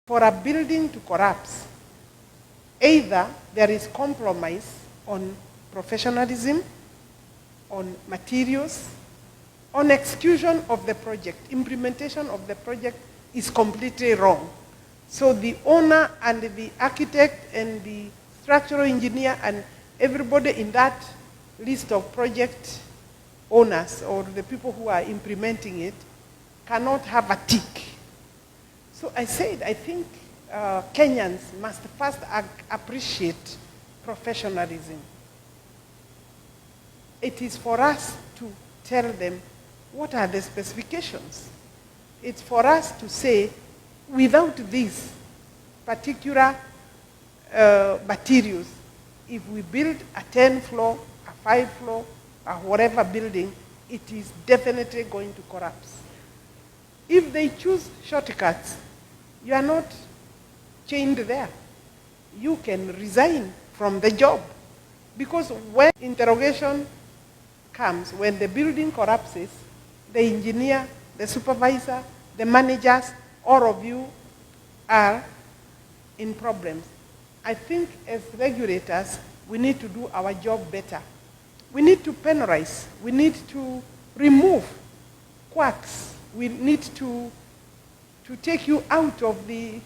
For a building to collapse, either there is compromise on professionalism, on materials, on execution of the project. Implementation of the project is completely wrong. So the owner and the architect and the structural engineer and everybody in that list of project owners or the people who are implementing it cannot have a tick. So I said, I think Kenyans must first appreciate professionalism. It is for us to tell them what are the specifications. It's for us to say, without these particular materials, if we build a 10-floor, a 5-floor, or whatever building, it is definitely going to collapse. If they choose shortcuts, you are not chained there. You can resign from the job. Because when interrogation comes, when the building collapses, the engineer, the supervisor, the managers, all of you are in problems. I think as regulators, we need to do our job better. We need to penalize. We need to remove quacks. We need to take you out of the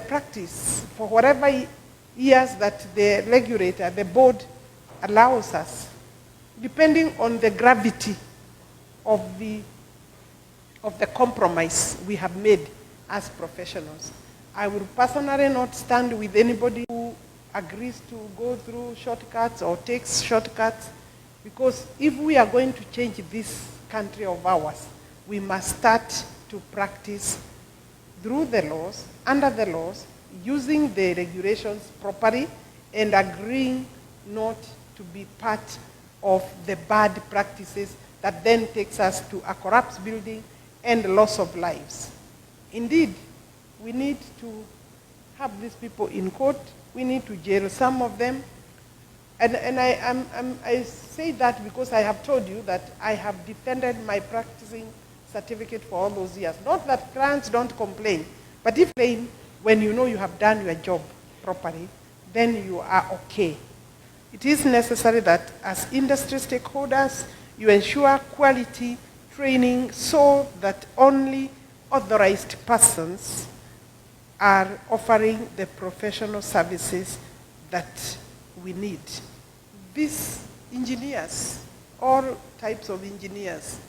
practice for whatever years that the regulator, the board, allows us, depending on the gravity of the compromise we have made as professionals. I will personally not stand with anybody who agrees to go through shortcuts or takes shortcuts, because if we are going to change this country of ours, we must start to practice through the laws, under the laws, using the regulations properly, and agreeing not to be part of the bad practices that then takes us to a collapsed building and loss of lives. Indeed, we need to have these people in court. We need to jail some of them. And I say that because I have told you that I have defended my practicing certificate for all those years. Not that clients don't complain, but if they, when you know you have done your job properly, then you are okay. It is necessary that as industry stakeholders, you ensure quality training so that only authorized persons are offering the professional services that we need. These engineers, all types of engineers,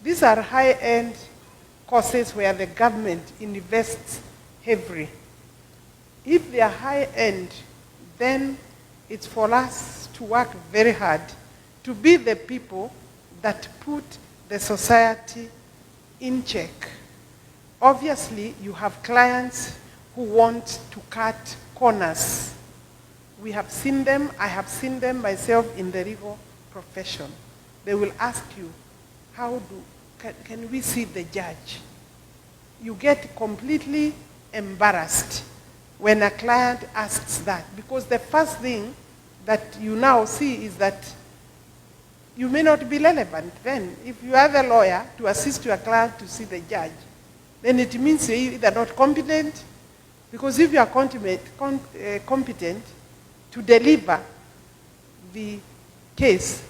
these are high-end courses where the government invests heavily. If they are high-end, then it's for us to work very hard to be the people that put the society in check. Obviously, you have clients who want to cut corners. We have seen them. I have seen them myself in the legal profession. They will ask you, can we see the judge? You get completely embarrassed when a client asks that, because the first thing that you now see is that you may not be relevant. Then, if you are the lawyer to assist your client to see the judge, then it means you're either not competent, because if you are competent to deliver the case,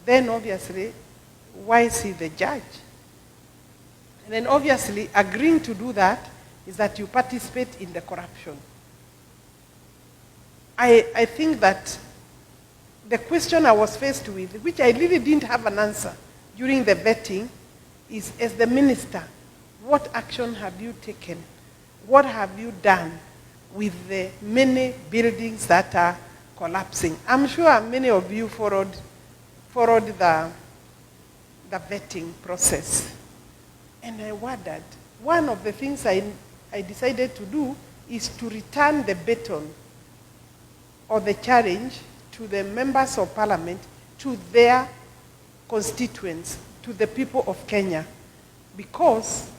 then obviously, why see the judge? And then obviously, agreeing to do that is that you participate in the corruption. I think that the question I was faced with, which I really didn't have an answer during the vetting, is, as the minister, what action have you taken? What have you done with the many buildings that are collapsing? I'm sure many of you followed the vetting process. And I wondered, one of the things I decided to do is to return the baton or the challenge to the members of parliament, to their constituents, to the people of Kenya. Because